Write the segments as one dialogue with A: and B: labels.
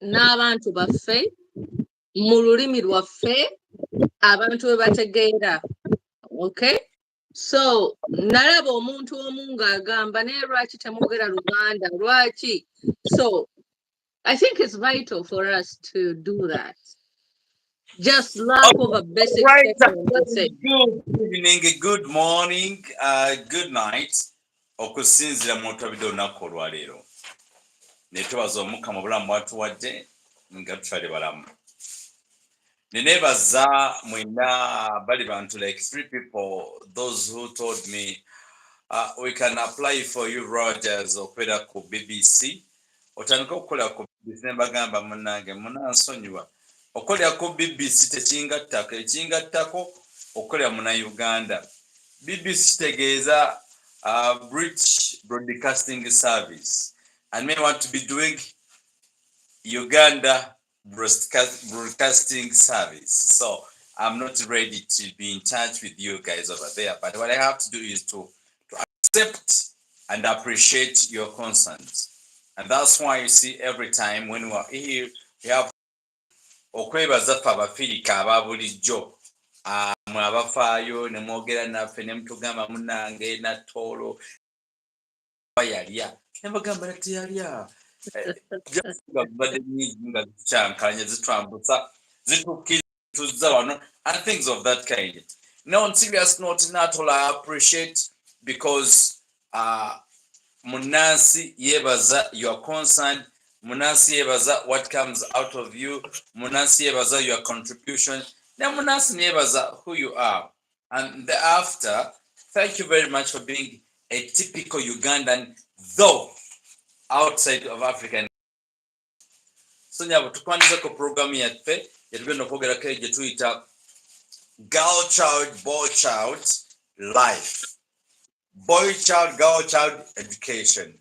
A: n'abantu baffe mu lulimi lwaffe abantu we bategeera. Okay, so nalaba omuntu omu ng'agamba naye lwaki temwogera Luganda lwaki? So I think it's vital for us to do that. Just lack of a basic
B: decorum. Good evening, good morning, good night. Okusinzira mu ntobidde olunaku olwaleero ne tubaza omukama obulamu bwatuwadde nga tutwale balamu. Ne neebaza mwena bali bantu like 3 people, those who told me we can apply for you Rogers okubeera ku BBC. Otandika okukolera ku BBC ne mbagamba munnange munansonyiwa. Okolera ku BBC tekingattako, ekingattako okolera muna Uganda. BBC tegeeza British Broadcasting Service, and may want to be doing Uganda Broadcasting Service. So I'm not ready to be in touch with you guys over there, but what I have to do is to accept and appreciate your consent. And that's why you see every time when we are here, we have okwebaza ffe abafirika aba bulijjo mwe abafaayo ne mwogera naffe ne mutugamba munnange nattoolo bayalya ne bagamba nateyalya badde nnyingi nga zikyankanya zitwambusa zitukizza wano and things of that kind. No, on serious note, not all I appreciate because Munansi yebaza your concern, Munansi yebaza what comes out of you, Munansi yebaza your contribution, then Munansi yebaza who you are. And thereafter, thank you very much for being a typical Ugandan, though outside of African. So nyabo tukwandiza ko program yaffe yatugenda okwogerako gye tuyita girl child boy child life. Boy child, girl child education,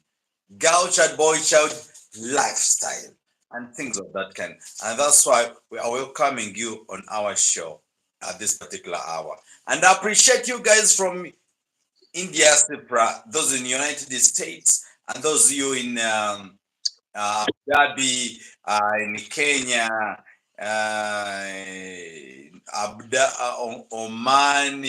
B: girl child, boy child lifestyle, and things of that kind. And that's why we are welcoming you on our show at this particular hour. And I appreciate you guys from India, those in the United States, and those of you in Abu Dhabi, in Kenya, Oman,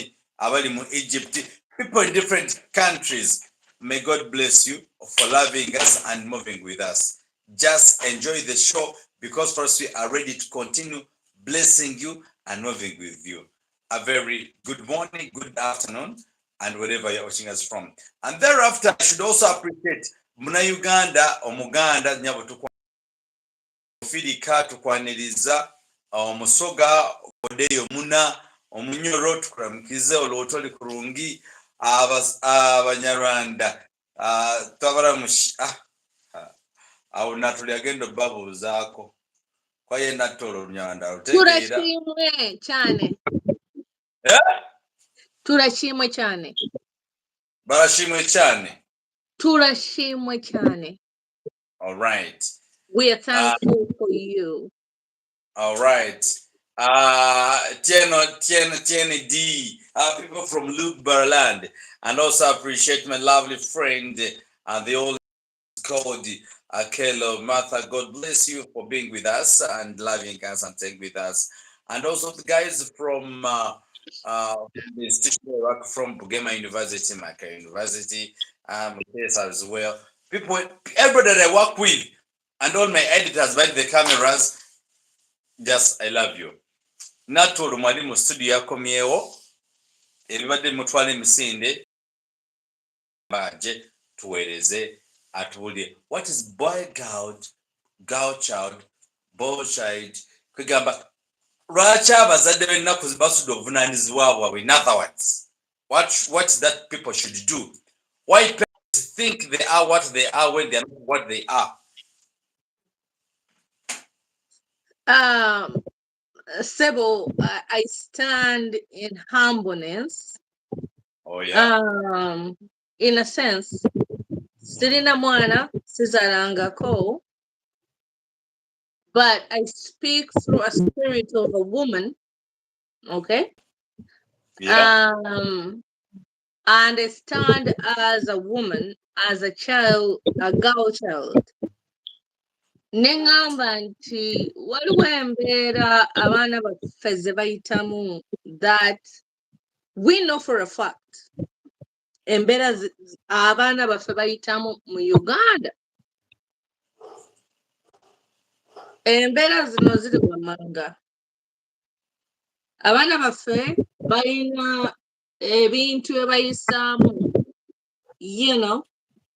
B: Egypt. People in different countries, may God bless you for loving us and moving with us. Just enjoy the show because first we are ready to continue blessing you and moving with you. A very good morning, good afternoon, and wherever you're watching us from. And thereafter, I should also appreciate Muna Uganda or Muganda nyabo tukufirika tukwaniriza omusoga odeyo muna omunyoro tukuramukize olwotoli kurungi abanyarwanda twabaramushi awo natuli agenda babuuzaako kwaye natolo Rwanda
A: utegeera turashimwe cyane turashimwe cyane
B: barashimwe cyane
A: turashimwe cyane.
B: All right,
A: we are thankful for you.
B: All right. Tiene D, people from Luke Berland, and also appreciate my lovely friend and the old called Akelo Martha. God bless you for being with us and loving us and staying with us. And also the guys from the institution I work from Bugema University, Maka University, yes as well. People, everybody that I work with, and all my editors by the cameras, just I love you. Natolo mwalimu studio yakomyewo eribadde mutwala emisinde baje tuweereze atubulye what is boy girl child boy child kwegamba lwaki abazadde b'ennaku basudde obuvunaanyizibwa bwabwe. In other words, what that people should do, why parents think they are what they are when they are not what they are.
A: Sebo, I stand in humbleness.
B: Oh yeah.
A: In a sense, sirina mwana sizarangako, but I speak through a spirit of a woman. Okay.
B: Yeah.
A: And I stand as a woman, as a child, a girl child. Nengamba nti waliwo embeera abaana baffe ze bayitamu that we know for a fact embeera abaana baffe bayitamu mu Uganda. Embeera zino ziri wammanga. Abaana baffe balina ebintu bye bayisaamu,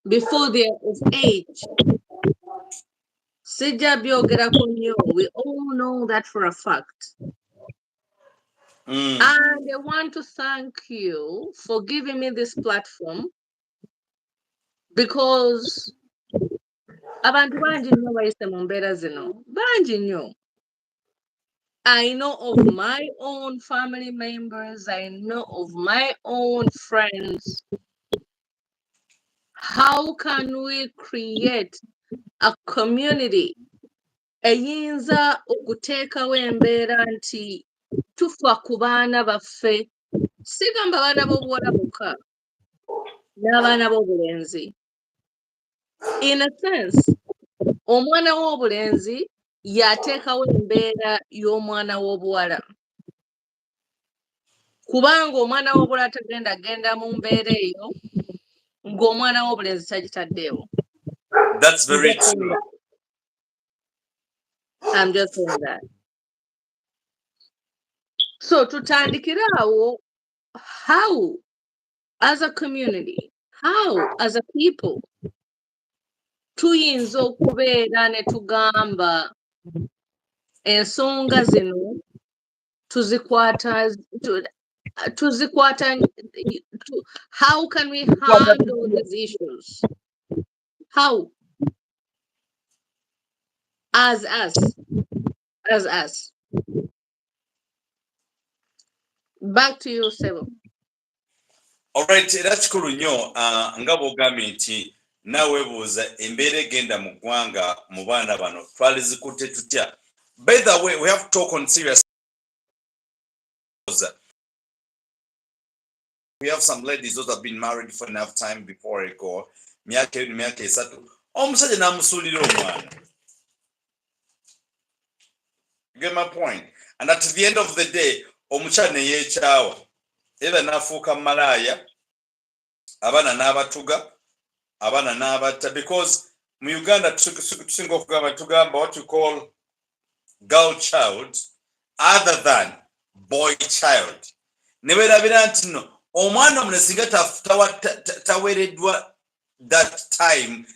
A: before they're of age. Sijja byogerako nnyo. We all know that for a fact. And I want to thank you for giving me this platform because abantu bangi nnyo bayise mu mbeera zino. Bangi nnyo. I know of my own family members. I know of my own friends. How can we create a community eyinza okuteekawo embeera nti tufa ku baana baffe, sigamba baana b'obuwala bokka, n'abaana b'obulenzi. In a sense, omwana w'obulenzi yateekawo embeera y'omwana w'obuwala. Kubanga omwana w'obuwala genda mu mbeera eyo ng'omwana w'obulenzi tagitaddeewo.
B: That's very true.
A: I'm just saying that. So tutandikire awo, how as a community, how as a people tuyinza okubeera ne tugamba ensonga zino tuzikwata, how can we handle these issues? How? As us. Back to you, Sebo.
B: All right, that's cool. Nga bw'ogambye nti naawe weebuuza embeera egenda mu ggwanga mu baana bano twalizikutte tutya. By the way, we have to talk on serious. We have some ladies that have been married for enough time before I go. Myaka ebiri, myaka esatu. Omusajja n'amusuulira omwana. You get my point? And at the end of the day, omukyala ne yeekyawa. Era n'afuuka malaaya, abaana n'abatuga, abaana n'abatta. Because mu Uganda tusinga okugamba tugamba what you call girl child other than boy child. Ne weerabira nti no, omwana omuno singa taweereddwa that time,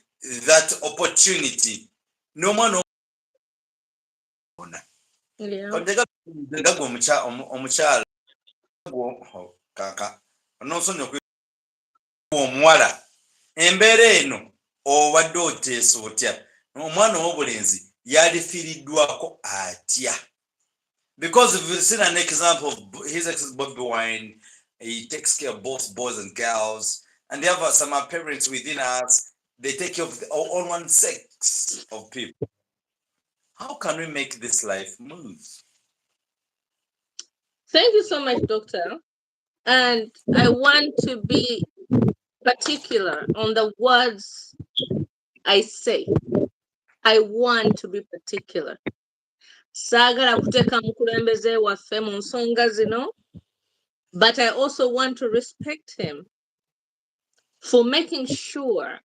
B: that opportunity, n'omwana nga gwe omukyala kaka onosonyiwa omuwala, embeera eno obadde oteesa otya? Omwana ow'obulenzi yalifiiriddwako atya? Because if you've seen an example of his ex Bobby Wine, he takes care of both boys and girls, and they have some parents within us, they take care of all one sex of people. How can we make this life move?
A: Thank you so much, Doctor. And I want to be particular on the words I say. I want to be particular. Saagala kuteeka mukulembeze waffe mu nsonga zino, but I also want to respect him for making sure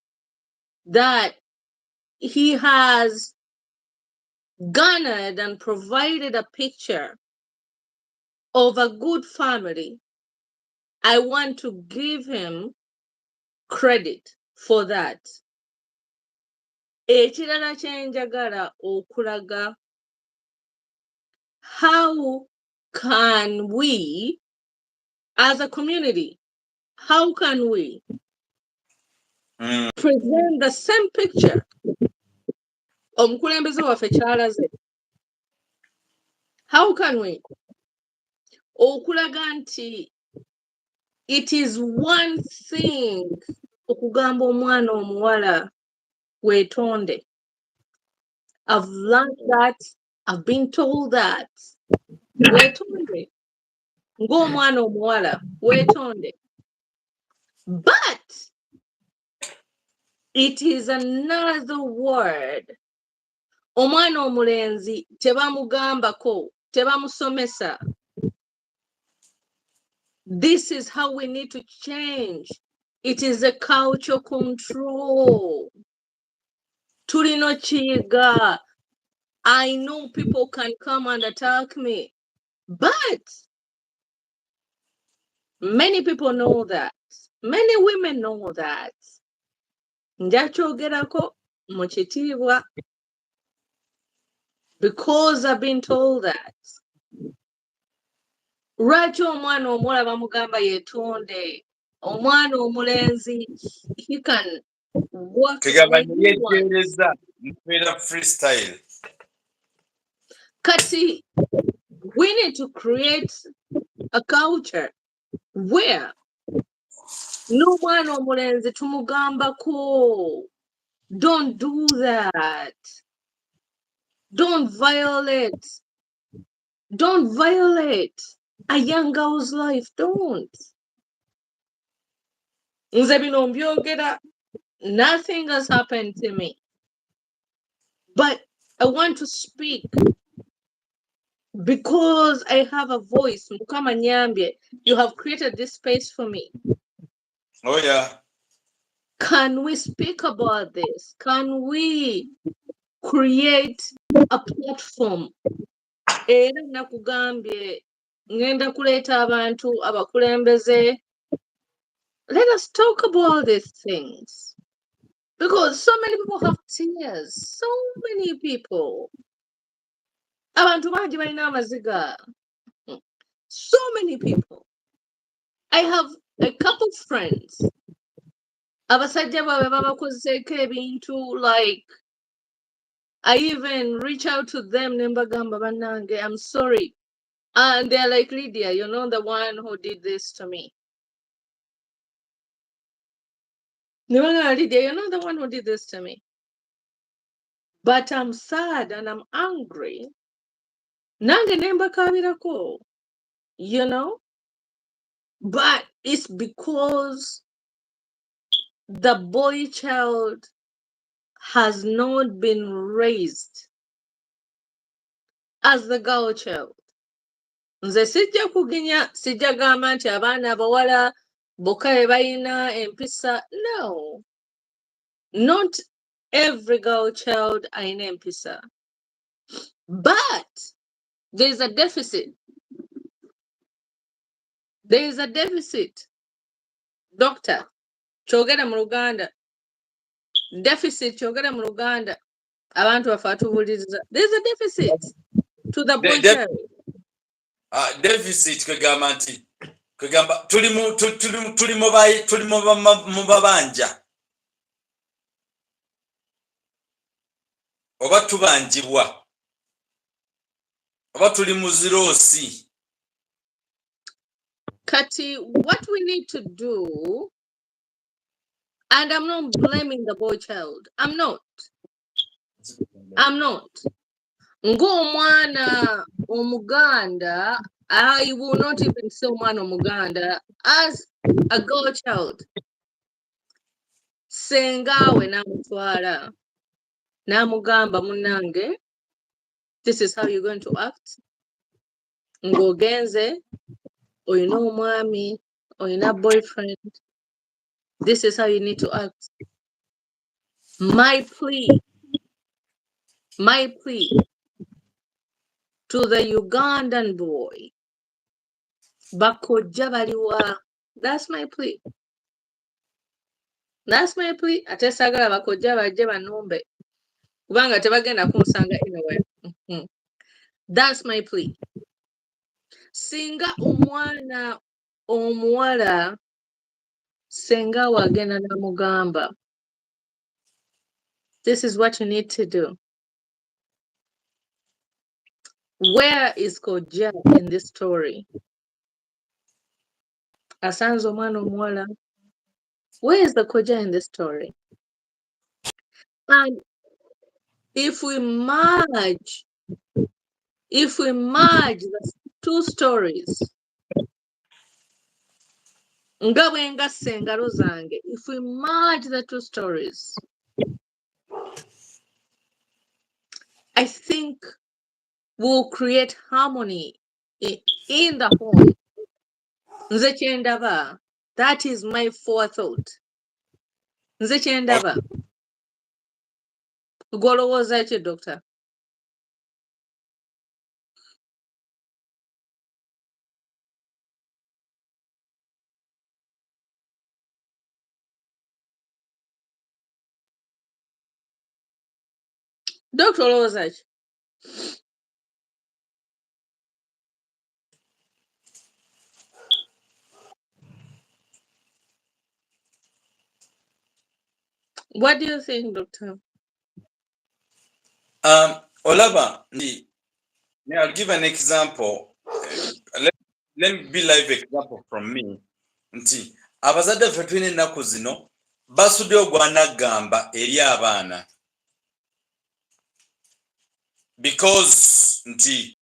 A: that he has garnered and provided a picture of a good family. I want to give him credit for that. Ekirala kye njagala okulaga, how can we as a community, how can we present the same picture omukulembeze waffe kyalaze? How can we okulaga nti it is one thing okugamba omwana omuwala weetonde. I've learned that, I've been told that. Weetonde. Ng'omwana omuwala weetonde. But it is another word omwana omulenzi tebamugambako, tebamusomesa. This is how we need to change. It is a culture control. Tulino chiga. I know people can come and attack me, but many people know that. Many women know that. Njachogerako muchitiibwa because I've been told that. Lwaki omwana omuwala bamugamba yetonde, omwana omulenzi he can work when he wants.
B: Freestyle.
A: Kati, we need to create a culture where no mwana omulenzi tumugambako. Don't do that. Don't violate. Don't violate a young girl's life. Don't. Nze bino mbyogera, nothing has happened to me. But I want to speak because I have a voice. Mukama Nyambye, you have created this space for me.
B: Oh yeah.
A: Can we speak about this? Can we create a platform? Era nakugambye ngenda kuleeta abantu abakulembeze. Let us talk about these things. Because so many people have tears. So many people. Abantu bangi balina amaziga. So many people. I have a couple friends. Abasajja baabwe babakozeeko ebintu like I even reach out to them nembagamba bannange, I'm sorry. And they're like, Lydia, you're not the one who did this to me. Lydia, you're not the one who did this to me. But I'm sad and I'm angry. Nange nembakabirako, you know? But it's because the boy child has not been raised as the girl child. Nze sijja kuginya, sijja gamba nti abaana abawala bokka be balina empisa. No. Not every girl child alina empisa. But there's a deficit. There is a deficit. Doctor, kyogera mu Luganda. Deficit kyogera mu Luganda. Abantu bafe atubuliriza. There's a deficit to the boy child.
B: Deficit kwegamba nti kwegamba tuli mu babanja oba tubanjibwa oba tuli mu ziroosi.
A: Kati, what we need to do, and I'm not blaming the boy child. I'm not. Ng'omwana omuganda, I will not even say omwana omuganda as a girl child. Sengawe namutwala namugamba munange, this is how you're going to act. Ng'ogenze, oyina omwami, oyina boyfriend. This is how you need to act. My plea to the Ugandan boy, bakojja baliwa. That's my plea. Ate saagala bakojja bajje banumbe kubanga tebagenda kunsanga anywhere. That's my plea. Singa omwana omuwala senga wagenda namugamba, this is what you need to do. Where is Koja in this story? Asanze omwana omuwala. Where is the Koja in this story? And if we merge the two stories, nga bwe ngasse engalo zange, if we merge the two stories, I think will create harmony in the home. Nze kyendaba. That is my forethought. Nze kyendaba. Gwolowooza ki, Doctor? Doctor olowooza ki? What do you think, Doctor?
B: Olaba, I'll give an example. Let me be live example from me. Nti abazadde ffe tulina ennaku zino basudde ogwanagamba eri abaana because nti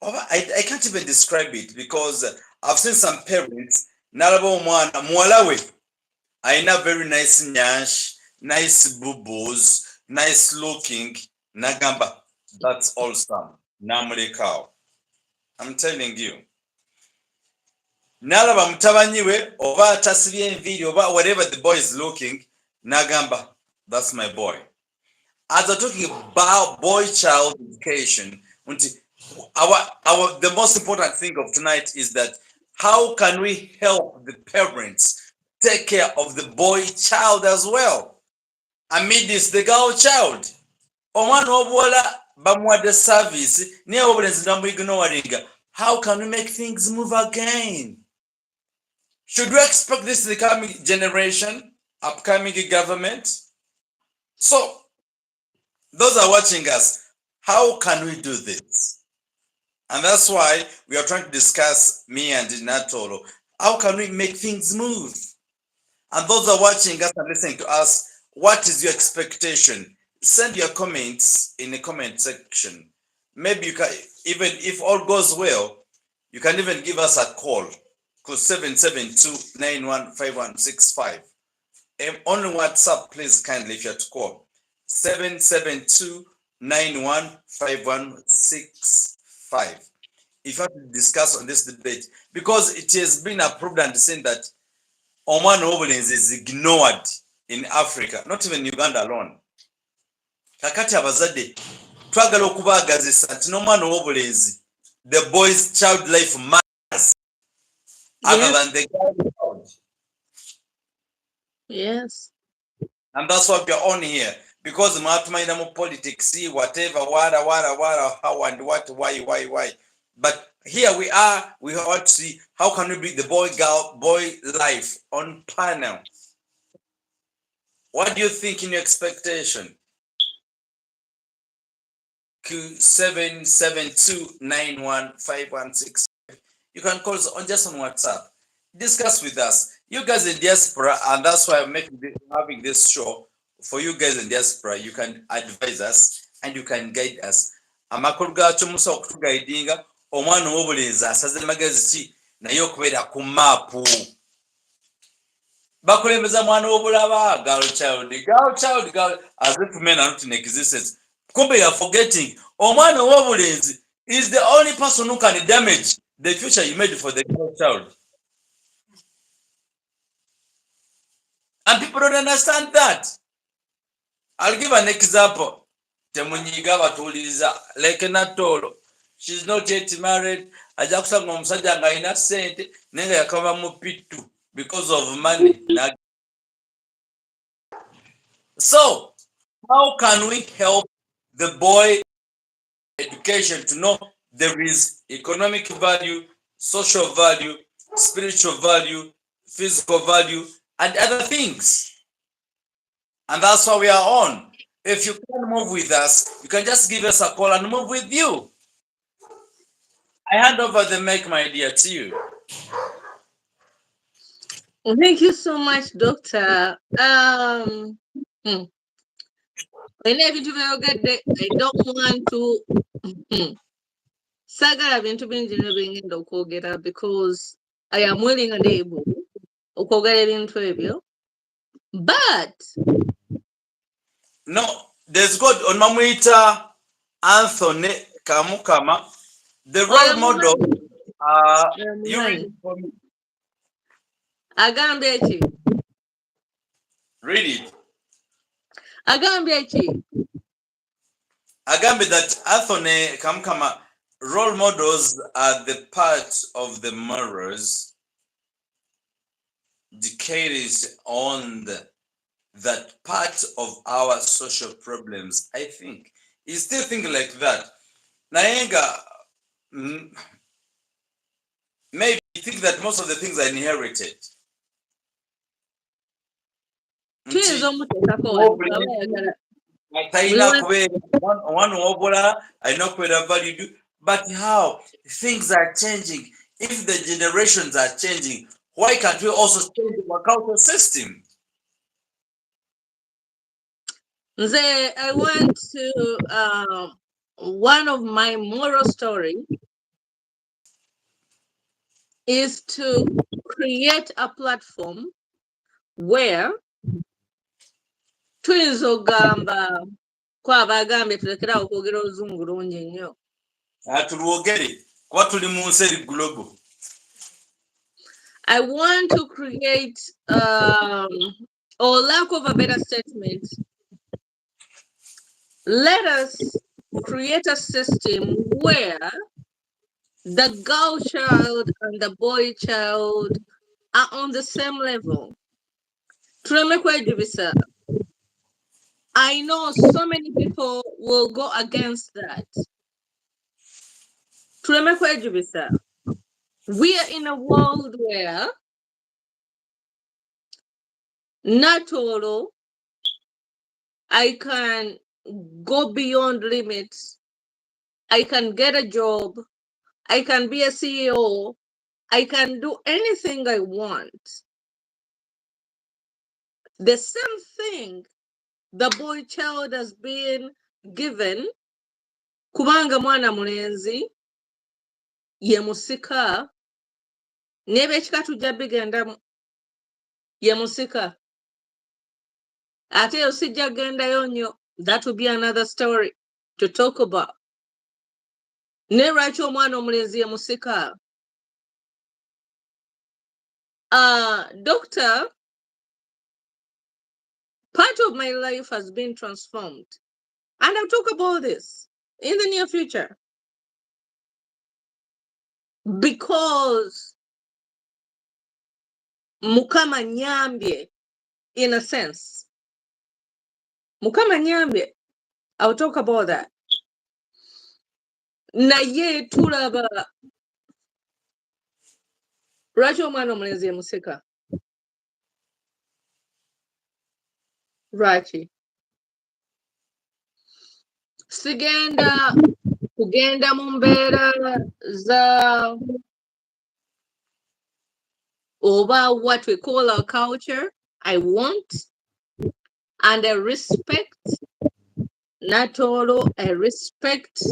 B: I can't even describe it because I've seen some parents nalaba omwana muwala we alina very nice nyash, nice bubos, nice looking, nagamba that's awesome, namulekaawo. I'm telling you. Nalaba mutabanyi we oba atasibye enviiri oba whatever the boy is looking, nagamba that's my boy. As I'm talking about boy-child education, the most important thing of tonight is that how can we help the parents take care of the boy-child as well? Amidst the girl-child. Omwana obuwala bamuwadde service naye obulenzi namwignoringa. How can we make things move again? Should we expect this in the coming generation, upcoming government? So, those are watching us. How can we do this? And that's why we are trying to discuss, me and Natolo, how can we make things move? And those are watching us and listening to us, what is your expectation? Send your comments in the comment section. Maybe you can, even if all goes well, you can even give us a call. Call 772-915165. On WhatsApp, please kindly, if you have to call 772-915165. If you have to discuss on this debate, because it has been approved and seen that Oman Obolens is ignored in Africa, not even Uganda alone. Kakati abazadde twagala okubaagazisa nti n'omwana ow'obulenzi, the boy's child life matters other than the girl child.
A: Yes.
B: And that's why we are on here, because mwatumayina mu politics, whatever, wada, how and what, why. But here we are, we want to see how can we bring the boy life on panel. What do you think in your expectation? 772-915165. You can call us on just on WhatsApp. Discuss with us. You guys in diaspora, and that's why I'm having this show for you guys in diaspora. You can advise us and you can guide us. Amakulu gacho musa okutugaidinga omwana w'obulenzi asaze magezi ki naye okubeera ku maapu. Bakulembeza mwana w'obulaba girl child as if men are not in existence. Kumbe you are forgetting omwana w'obulenzi is the only person who can damage the future you made for the girl child. And people don't understand that. I'll give an example. Temunyiga batuliza like Natolo. She's not yet married. Aja kusanga omusajja nga alina sente naye nga yakava mu pitu because of money. So, how can we help the boy education to know there is economic value, social value, spiritual value, physical value, and other things? And that's why we are on. If you can't move with us, you can just give us a call and move with you. I hand over the mic, my dear, to you.
A: Thank you so much, Doctor. I don't want to sagala bintu bingi nyo bingenda okwogera because I am willing and able okwogera ebintu ebyo, but
B: no, there's God on Mamwita Anthony Kamukama. The
A: Oyo
B: role model,
A: mumanyi. Oyo
B: you read
A: mumanyi.
B: it for me.
A: Agambye ki?
B: Read it.
A: Agambye ki?
B: Agambe that Anthony Kamukama role models are the part of the mirrors decades on that part of our social problems. I think he's still thinking like that. Naenga, maybe you think that most of the things are inherited.
A: Tuyinza omuteekako wano bw'aba ayagala.
B: I know value, but how things are changing. If the generations are changing, why can't we also change the cultural system?
A: Nze, I want to, one of my moral story is to create a platform where tuyinza ogamba kwaba agambye tulekerawo okwogera oluzungu lungi nnyo.
B: Tulwogere kuba tuli mu nsi eri global.
A: I want to create, or lack of a better statement, let us create a system where the girl child and the boy child are on the same level. I know so many people will go against that. We are in a world where not all I can go beyond limits. I can get a job. I can be a CEO. I can do anything I want. The same thing the boy child has been given. Kubanga mwana mulenzi ye musika n'ebekika tujja bigendamu ye musika ate yo sijja gendayo nnyo. That will be another story to talk about. Ne lwaki omwana omulenzi ye musika? Doctor, part of my life has been transformed. And I'll talk about this in the near future. Because Mukama Nyambye, in a sense. Mukama Nyambye, I'll talk about that. Naye tulaba lwaki omwana omulenzi ye musika? Lwaki? Sigenda kugenda mu mbeera za oba what we call our culture. I want and I respect Natolo, I respect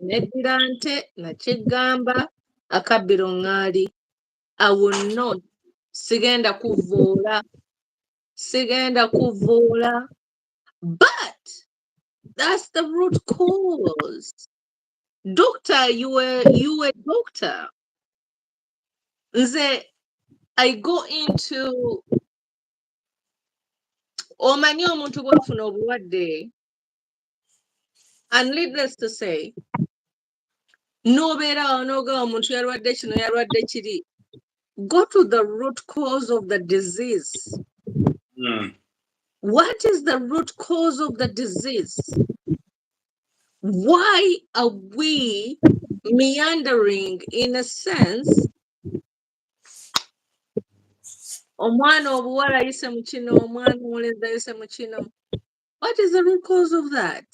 A: Nedirante, Nachigamba, Akabiro Ngari. I will not sigenda kuvoola, but that's the root cause. Doctor, you were doctor. Nze, I go into omanyi omuntu bw'afuna obulwadde, and needless to say, n'obeerawo n'ogamba omuntu yalwadde kino yalwadde kiri. Go to the root cause of the disease. What is the root cause of the disease? Why are we meandering in a sense? Omwana obuwala ayise mu kino, omwana omulenzi ayise mu kino. What is the root cause of that?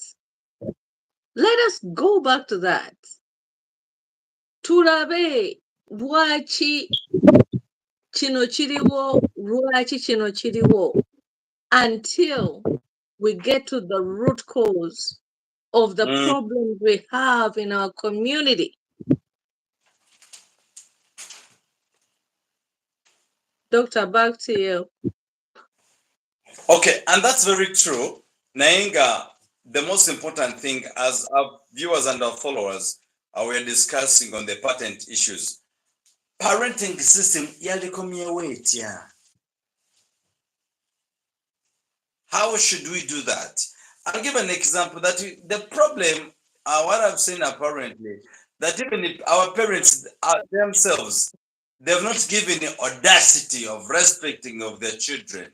A: Let us go back to that. Tulabe lwaki kino kiriwo, lwaki kino kiriwo, until we get to the root cause of the problems we have in our community. Doctor, back to you.
B: Okay, and that's very true. Nainga, the most important thing, as our viewers and our followers, we're discussing on the patent issues. Parenting system, how should we do that? I'll give an example that the problem, what I've seen apparently, that even if our parents are themselves, they've not given the audacity of respecting of their children.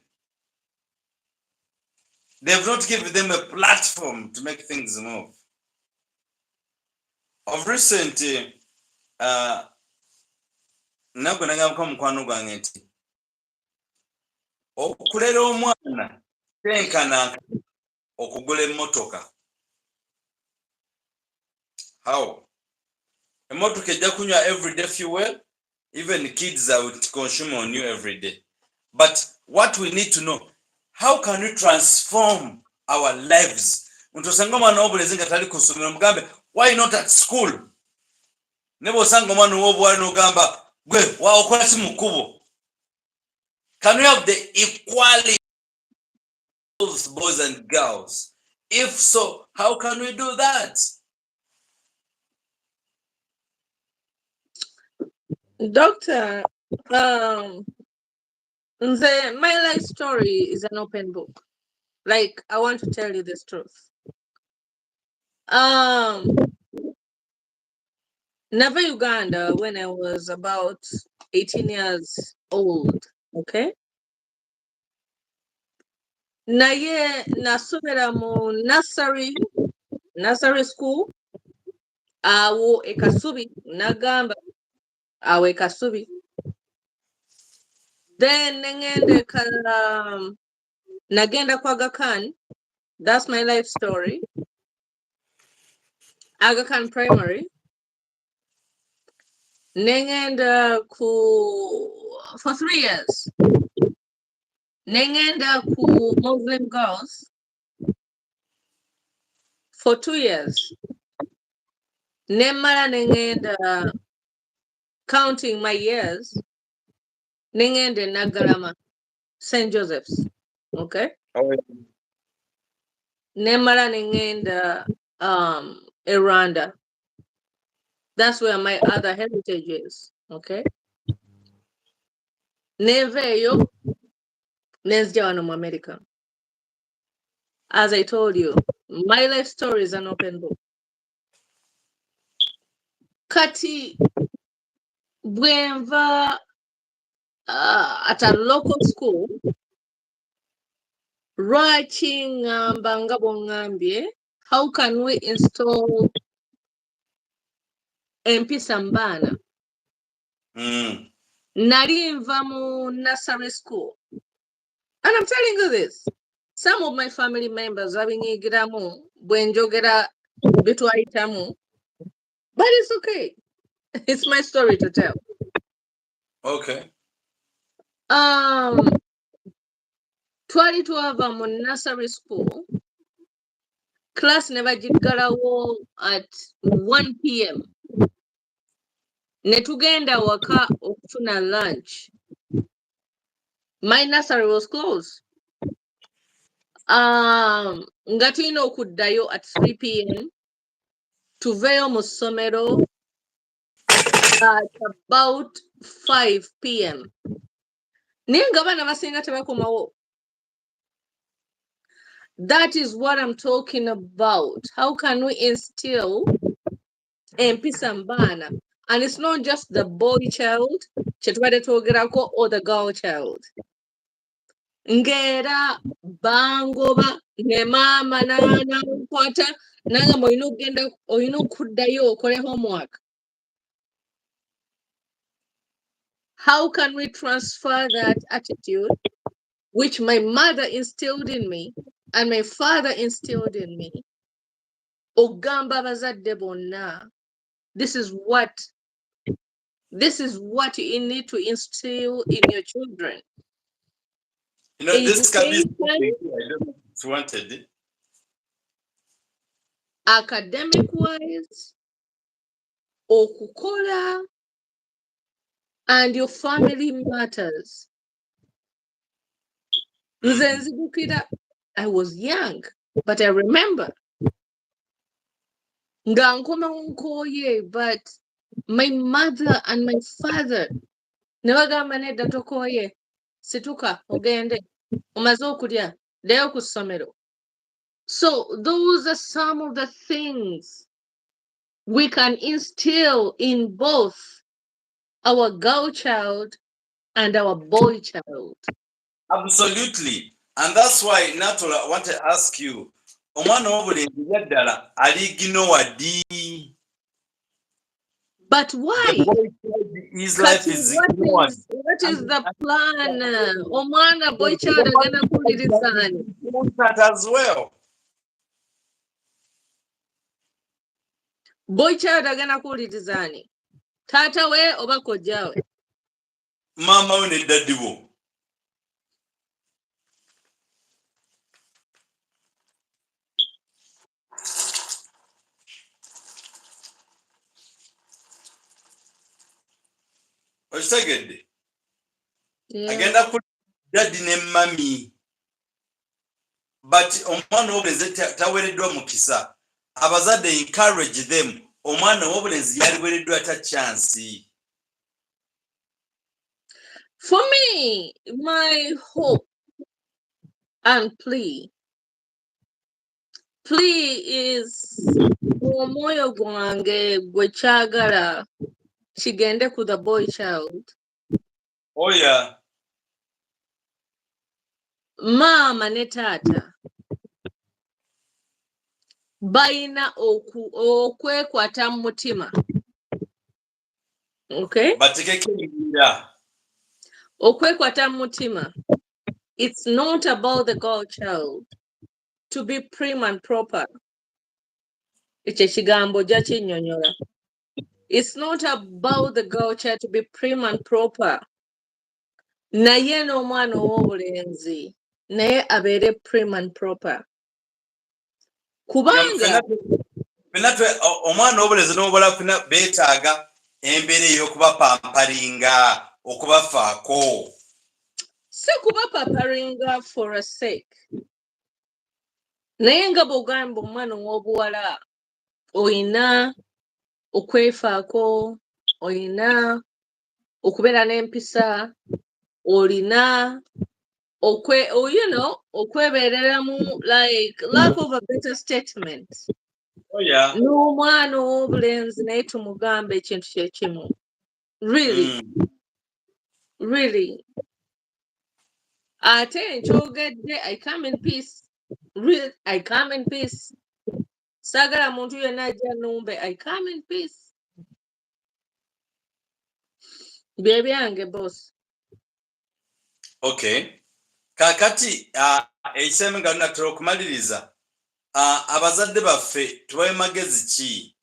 B: They've not given them a platform to make things move. Of recent, nagonagamba mukwano gwange nti okulera omwana tenkana okugula emmotoka. How? Emmotoka ejja kunywa everyday fuel, even kids are consume on you every day. But what we need to know, how can we transform our lives? Untosanga omwana w'obulezi nga tali ku ssomero mugambe, why not at school? Nebo osanga omwana w'obuwala n'ogamba gwe waokola si mu kkubo. Can we have the equality of boys and girls? If so, how can we do that?
A: Doctor, my life story is an open book. Like, I want to tell you this truth. Never Uganda when I was about 18 years old, okay? Naye nasomera mu nursery school, awo ekasubi nagamba awo ekasubi. Then nagenda kwa Aga Khan. That's my life story. Aga Khan Primary. Nengenda for 3 years. Nengenda ku Muslim girls for 2 years. Nemara nengenda, counting my years, nengenda Nagarama, St. Joseph's. Okay? Nemara nengenda Rwanda. That's where my other heritage is. Okay? Neveyo nezja wano mu America. As I told you, my life story is an open book. Kati bwenva at a local school, writing ngamba bongambye, how can we install empisa mbana? Nali nva mu nursery school. And I'm telling you this, some of my family members babinyigiramu bwenjogera bitwayitamu, but it's okay. It's my story to tell.
B: Okay.
A: Twali tuava mu nursery school, class never jiggalawo at 1 p.m. Netugenda waka okufuna lunch. My nursery was closed. Nga tulina okuddayo at 3 p.m. tuveeyo mu ssomero at about 5 p.m. Naye nga abaana basinga tebakomawo. That is what I'm talking about. How can we instill empisa mbana? And it's not just the boy child, chetwade twogerako, or the girl child. Ngera bangoba ne mama nana nkwata nanga moino genda oyino kuddayo okole homework. How can we transfer that attitude which my mother instilled in me and my father instilled in me? Ogamba bazadde bonna. This is what you need to instill in your children.
B: You know, this can be wanted.
A: Academic wise, okukola, and your family matters. I was young, but I remember nga nkoma nkoye, but my mother and my father ne bagamba nedda tokoye, situka ogende, omaze okulya, ddayo ku ssomero. So those are some of the things we can instill in both our girl child and our boy child.
B: Absolutely. And that's why, Natola, I want to ask you, omwana w'obulenzi yaddala aliginowa ddi?
A: But
B: The
A: why?
B: boy child, his life
A: Kati,
B: is
A: what
B: ignored.
A: is the plan? Omwana boy child agenda kuwulirizaani?
B: As well.
A: Boy child agenda kuwulirizaani? Taata we oba kojja we?
B: Maama we ne daddy wo. Okitegedde? Agenda ku daddy ne mami. But omwana w'obulenzi taweereddwa mukisa. Abazadde encourage them. Omwana w'obulenzi yaliweereddwa ta chance.
A: For me, my hope and plea is omwoyo gwange gwe kyagala kigende ku the boy child.
B: Oh yeah.
A: Maama ne taata balina okwekwata mu mutima. Okay?
B: Bategekeera.
A: Okwekwata mu mutima. It's not about the girl child to be prim and proper. Ekyo ekigambo ojja kinnyonnyola. It's not about the girl child to be prim and proper. Naye n'omwana ow'obulenzi naye abeere prim and proper. Kubanga
B: omwana w'obulenzi n'obuwala fena beetaaga embeera ey'okubapampalinga, okubafaako.
A: si kubapaparinga for a sake. Naye nga bw'ogamba omwana ow'obuwala oyina okwefaako, oyina okubeera n'empisa, olina okwebeereramu, like lack of a better statement.
B: Oh yeah.
A: N'omwana ow'obulenzi naye tumugamba ekintu kye kimu. Really, really. Ate nkyogedde, I come in peace. Really, I come in peace. Saagala muntu yenna ajja nnumbe, I come in peace. Bye byange boss.
B: Okay. Kaakati ekiseera nga tunatera okumaliriza, abazadde baffe tubawe magezi ki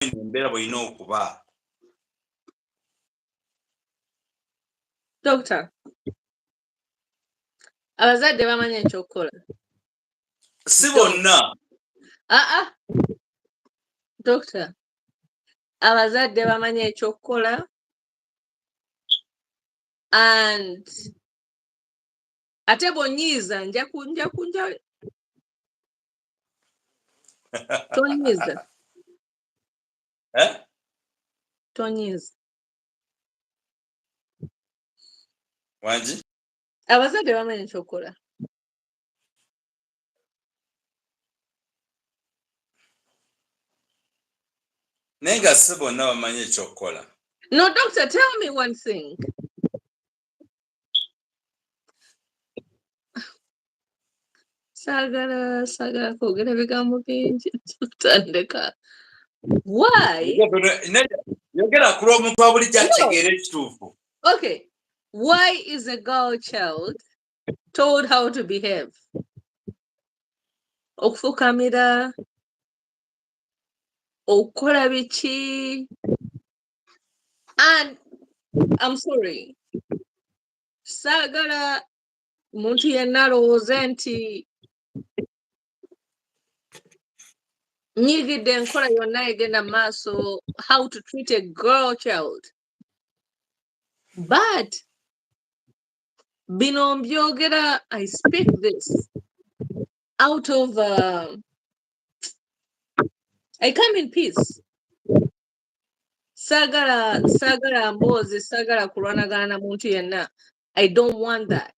B: embeera bw'olina okuba?
A: Doctor, abazadde bamanyi ekyokukola.
B: Si bonna.
A: Doctor, abazadde bamanyi ekyokukola, and ate bw'onyiiza nja tonyiiza. Tonyiiza.
B: Wangi?
A: Abazadde bamanyi ekyokukola.
B: Naye nga si bonna bamanyi ekyokukola.
A: No, doctor, tell me one thing. Saagala kwogera bigambo bingi tutandika. Why?
B: Yogera ku lw'omuntu wa bulijjo ategeera ekituufu.
A: Okay. Why is a girl child told how to behave? Okufukamira, okukola biki. And I'm sorry. Saagala muntu yenna alowooze nti nyiigidde enkola yonna egenda maaso how to treat a girl child. But bino mbyogera, I speak this out of I come in peace. Sagala mbozi, sagala kulwanagana na muntu yenna. I don't want that.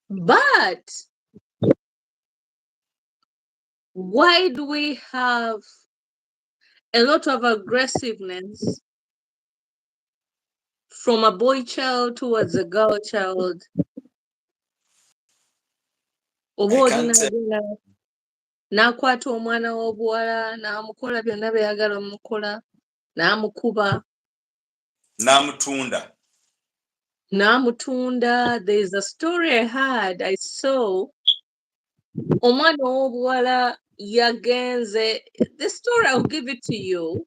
A: But why do we have a lot of aggressiveness from a boy child towards a girl child? N'akwata omwana w'obuwala n'amukola byonna bye yagala omukola, n'amukuba, n'amutunda. There is a story I saw. Omwana w'obuwala yagenze. The story, I'll give it to you.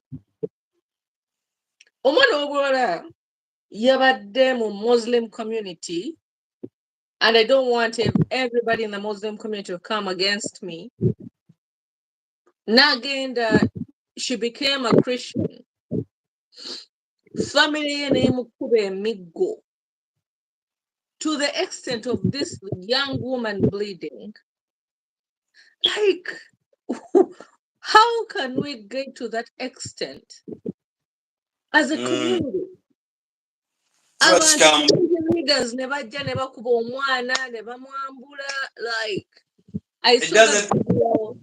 A: Omwana w'obuwala yabadde mu Muslim community, and I don't want everybody in the Muslim community to come against me. Nagenda, she became a Christian. Family n'emukuba emiggo to the extent of this young woman bleeding. Like, how can we get to that extent as a community? Leaders never kuba omwana, never mwambula. Like, I saw that video.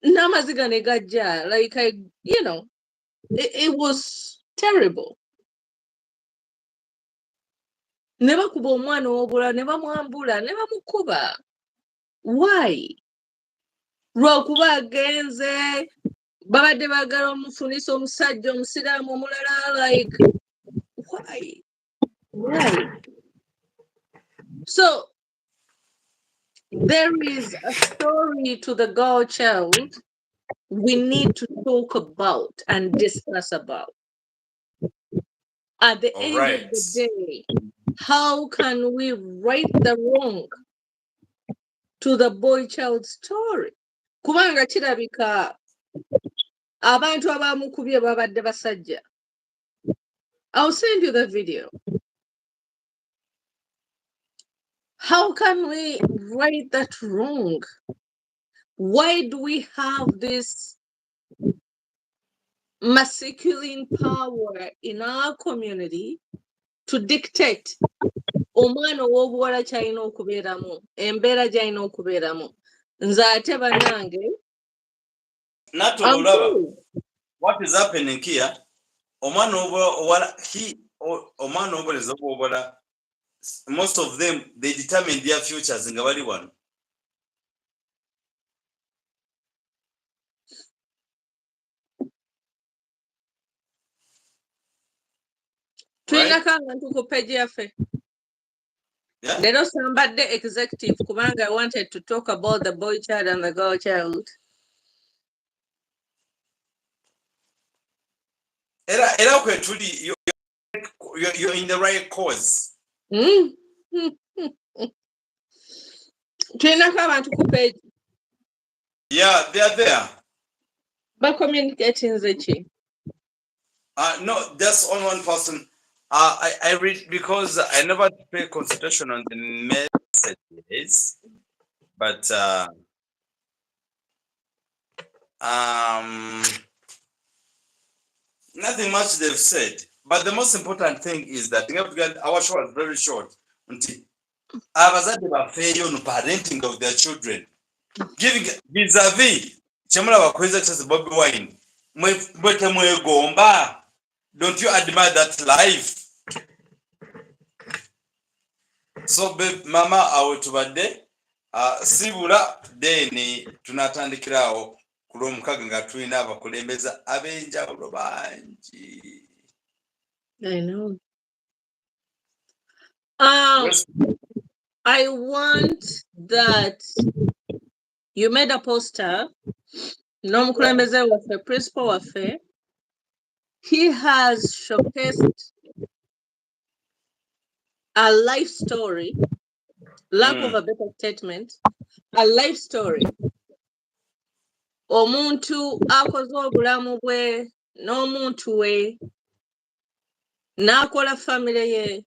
A: Namaziga negaja. Like, it was terrible. Never kuba omwana w'obuwala, never mwambula, never mukuba. Why? Lw'okuba agenze, babadde baagala omufunisa omusajja omusiraamu omulala. Like, why? So there is a story to the girl child we need to talk about and discuss about. At the end of the day, how can we right the wrong to the boy child story? Kubanga kirabika abantu abamukubye babadde basajja. I'll send you the video. How can we right that wrong? Why do we have this masculine power in our community to dictate omwana w'obuwala kyalina okubeeramu, embeera gy'alina okubeeramu? Nze ate bannange,
B: what is happening here? Omwana w'obuwala, most of them, they determine their futures in Gabali one.
A: Tulina kantu ku page yaffe. Leero sambadde executive kubanga I wanted to talk about the boy child and the girl child.
B: Era kwe tuli, you're in the right cause.
A: Tulina abantu ku page.
B: Yeah, they are there.
A: But communicating ki?
B: No, just on one person. I read because I never pay concentration on the messages, but nothing much they've said. But the most important thing is that our show was very short. Abazadde bafeeyo no parenting of their children, giving vis-a-vis Chamula bakweza access Bobby Wine. Gomba. Don't you admire that life? So, mama, awetubadde sibula deni tunatandikirawo kul'omukaga nga tulina abakulembeza ab'enjawulo bangi.
A: I know. I want that you made a poster. N'omukulembeze waffe, principal waffe, he has showcased a life story, lack of a better statement, a life story. Omuntu akoze obulamu bwe n'omuntu we, n'akola family ye,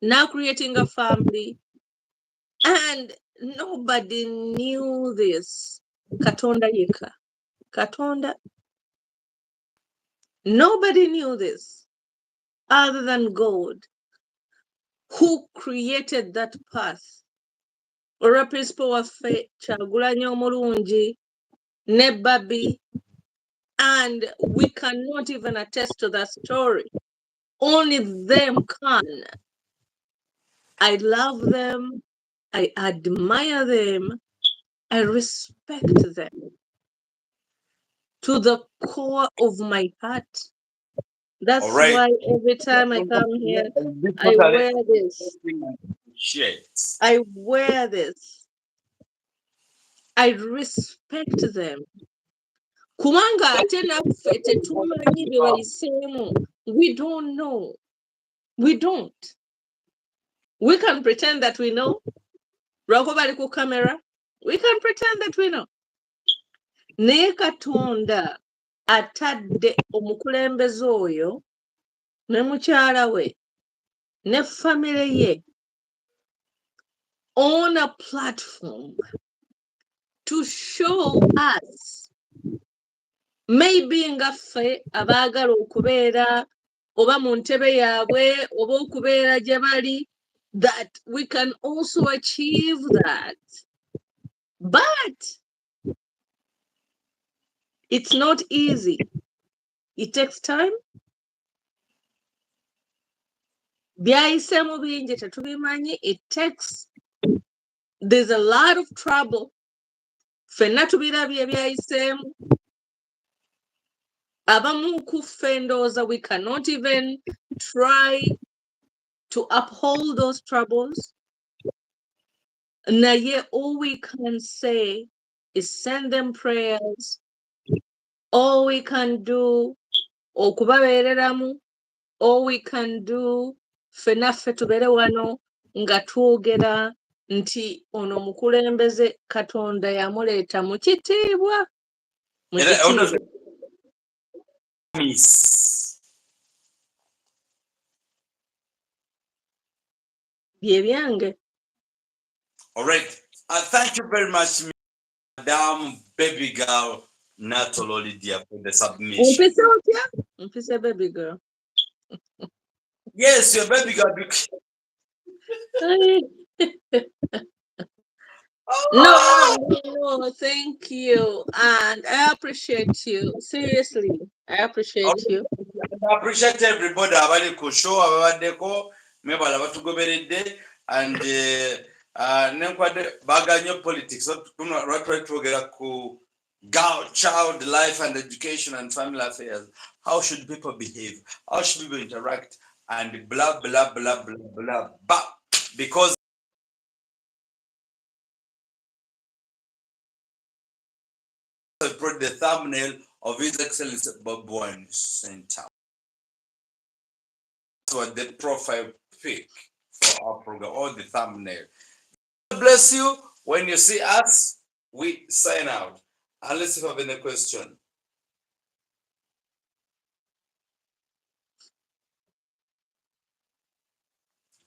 A: now creating a family, and nobody knew this. Katonda yeka. Katonda. Nobody knew this other than God, who created that path. Ora principal waffe Kyagulanyi omulungi ne Babi, and we cannot even attest to that story. Only them can. I love them. I admire them. I respect them to the core of my heart. That's
B: All right.
A: why every time I come here, I wear this. I wear this. I respect them. Kubanga ate naffe tetumanyi bye bayiseemu. We don't know. We don't. We can pretend that we know. Lwako bali ku camera. We can pretend that we know. Naye Katonda atadde omukulembeze oyo ne mukyala we ne family ye on a platform to show us, maybe nga ffe abaagala okubeera oba mu ntebe yaabwe oba okubeera gye bali, that we can also achieve that. But it's not easy. It takes time. Byayisemu bingi tetubimanyi. It takes, there's a lot of trouble. Ffenna tubirabye ebyayisemu. Abamu ku ffe ndowooza we cannot even try to uphold those troubles. Naye all we can say is send them prayers. All we can do okubabeereramu. All we can do ffenaffe tubeere wano nga twogera nti ono mukulembeze Katonda yamuleeta mu kitiibwa. Mu kitiibwa. Bye byange.
B: All right. Thank you very much, Madam Baby Girl Natolo Lydia, for the submission.
A: Umpise otya? Umpise baby girl.
B: Yes, your baby girl.
A: No, thank you. And I appreciate you. Seriously, I appreciate you.
B: I appreciate everybody abali ku show ababaddeko mwebala batugoberedde and nenkwade baganyo politics lwatwali twogera ku child life and education and family affairs. How should people behave? How should people interact? And blah blah blah blah blah. But because I put the thumbnail of His Excellency Bob Wine Center. That's what the profile pic for our program, or the thumbnail. God bless you. When you see us, we sign out. Unless you have any question.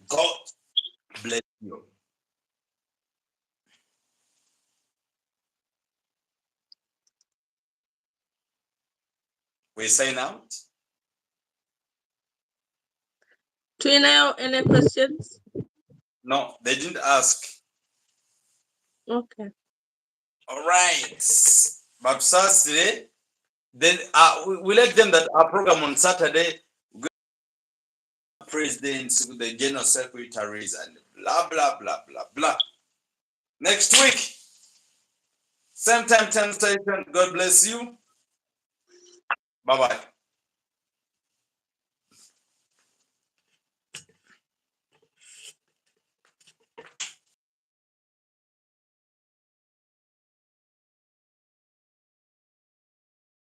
B: God bless you. We sign out.
A: Do you know any questions?
B: No, they didn't ask.
A: Okay.
B: All right. But Saturday, then we let them that our program on Saturday, presidents, the general secretaries, and blah blah blah blah blah. Next week, same time, 10 station. God bless you. Bye bye.